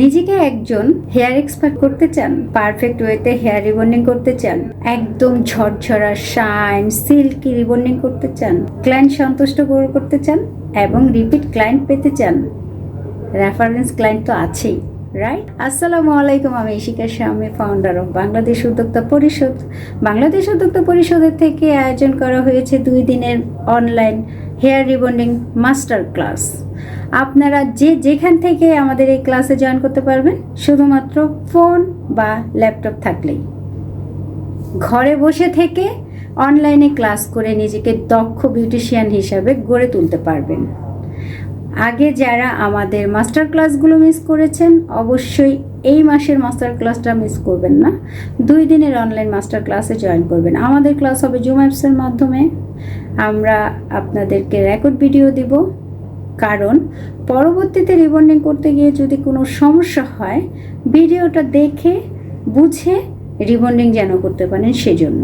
নিজেকে একজন hair expert করতে চান, পারফেক্ট ওয়েতে হেয়ার রিবন্ডিং করতে চান, একদম ঝরঝরা শাইন সিল্কি রিবন্ডিং করতে চান, ক্লায়েন্ট সন্তুষ্ট করতে চান এবং রিপিট ক্লায়েন্ট পেতে চান, রেফারেন্স ক্লায়েন্ট তো আছেই, রাইট? আসসালামু আলাইকুম, আমি ইশিকা শামী, ফাউন্ডার অফ বাংলাদেশ উদ্যোক্তা পরিষদ। বাংলাদেশ উদ্যোক্তা পরিষদের থেকে আয়োজন করা হয়েছে 2 দিনের online hair rebonding master class. আপনারা যেখান থেকে আমাদের এই ক্লাসে জয়েন করতে পারবেন, শুধুমাত্র ফোন বা ল্যাপটপ থাকলেই। ঘরে বসে থেকে অনলাইনে ক্লাস করে নিজেকে দক্ষ বিউটিশিয়ান হিসাবে গড়ে তুলতে পারবেন। আগে যারা আমাদের মাস্টার ক্লাসগুলো মিস করেছেন, অবশ্যই এই মাসের মাস্টার ক্লাসটা মিস করবেন না। 2 দিনের অনলাইন মাস্টার ক্লাসে জয়েন করবেন। আমাদের ক্লাস হবে জুম অ্যাপসের মাধ্যমে। আমরা আপনাদেরকে রেকর্ড ভিডিও দিব, কারণ পরবর্তীতে রিবন্ডিং করতে গিয়ে যদি কোনো সমস্যা হয়, ভিডিওটা দেখে বুঝে রিবন্ডিং যেন করতে পারেন। সেজন্য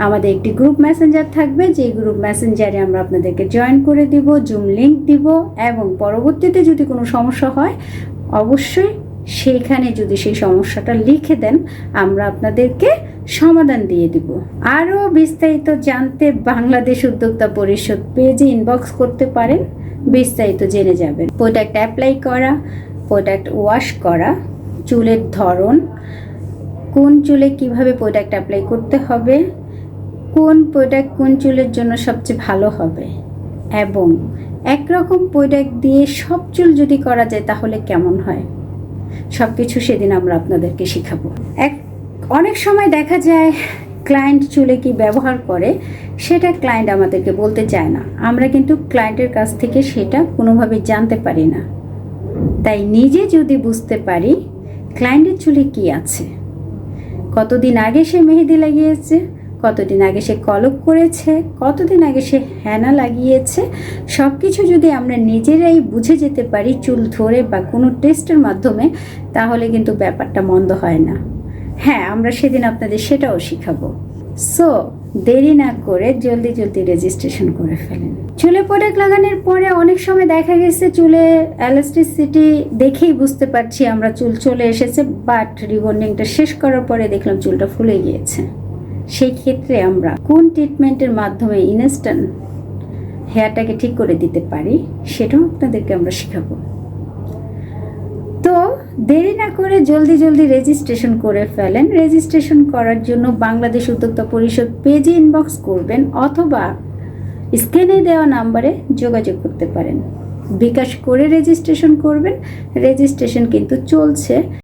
আমাদের একটি গ্রুপ মেসেঞ্জার থাকবে, যে গ্রুপ মেসেঞ্জারে আমরা আপনাদেরকে জয়েন করে দিব, জুম লিংক দিব, এবং পরবর্তীতে যদি কোনো সমস্যা হয় অবশ্যই সেইখানে যদি সেই সমস্যাটা লিখে দেন, আমরা আপনাদেরকে সমাধান দিয়ে দিব। আরও বিস্তারিত জানতে বাংলাদেশ উদ্যোক্তা পরিষদ পেজে ইনবক্স করতে পারেন, বিস্তারিত জেনে যাবেন। প্রোডাক্ট অ্যাপ্লাই করা, প্রোডাক্ট ওয়াশ করা, চুলের ধরন, কোন চুলে কিভাবে প্রোডাক্ট অ্যাপ্লাই করতে হবে, কোন প্রোডাক্ট কোন চুলের জন্য সবচেয়ে ভালো হবে, এবং একরকম প্রোডাক্ট দিয়ে সব চুল যদি করা যায় তাহলে কেমন হয়, সব কিছু সেদিন আমরা আপনাদেরকে শেখাবো। অনেক সময় দেখা যায় ক্লায়েন্ট চুলে কি ব্যবহার করে সেটা ক্লায়েন্ট আমাদেরকে বলতে চায় না। আমরা কিন্তু ক্লায়েন্টের কাছ থেকে সেটা কোনোভাবে জানতে পারি না। তাই নিজে যদি বুঝতে পারি ক্লায়েন্টের চুলে কি আছে, কতদিন আগে সে মেহেদি লাগিয়েছে, কতদিন আগে সে কলপ করেছে, কতদিন আগে সে হেনা লাগিয়েছে, সব কিছু যদি আমরা নিজেরাই বুঝে যেতে পারি চুল ধরে বা কোনো টেস্টের মাধ্যমে, তাহলে কিন্তু ব্যাপারটা মন্দ হয় না। হ্যাঁ, আমরা সেদিন আপনাদের সেটাও শিখাবো। সো দেরি না করে জলদি রেজিস্ট্রেশন করে ফেলেন। চুলে প্রোডাক্ট লাগানোর পরে অনেক সময় দেখা গেছে চুলে এলাস্টিসিটি দেখেই বুঝতে পারছি আমরা চুল চলে এসেছে, বাট রিবন্ডিংটা শেষ করার পরে দেখলাম চুলটা ফুলে গিয়েছে। সেই ক্ষেত্রে আমরা কোন ট্রিটমেন্টের মাধ্যমে ইনস্ট্যান্ট হেয়ারটাকে ঠিক করে দিতে পারি সেটাও আপনাদেরকে আমরা শেখাবো। তো দেরি না করে জলদি রেজিস্ট্রেশন করে ফেলেন। রেজিস্ট্রেশন করার জন্য বাংলাদেশ উদ্যোক্তা পরিষদ পেজে ইনবক্স করবেন, অথবা স্ক্রিনে দেওয়া নাম্বারে যোগাযোগ করতে পারেন। বিকাশ করে রেজিস্ট্রেশন করবেন। রেজিস্ট্রেশন কিন্তু চলছে।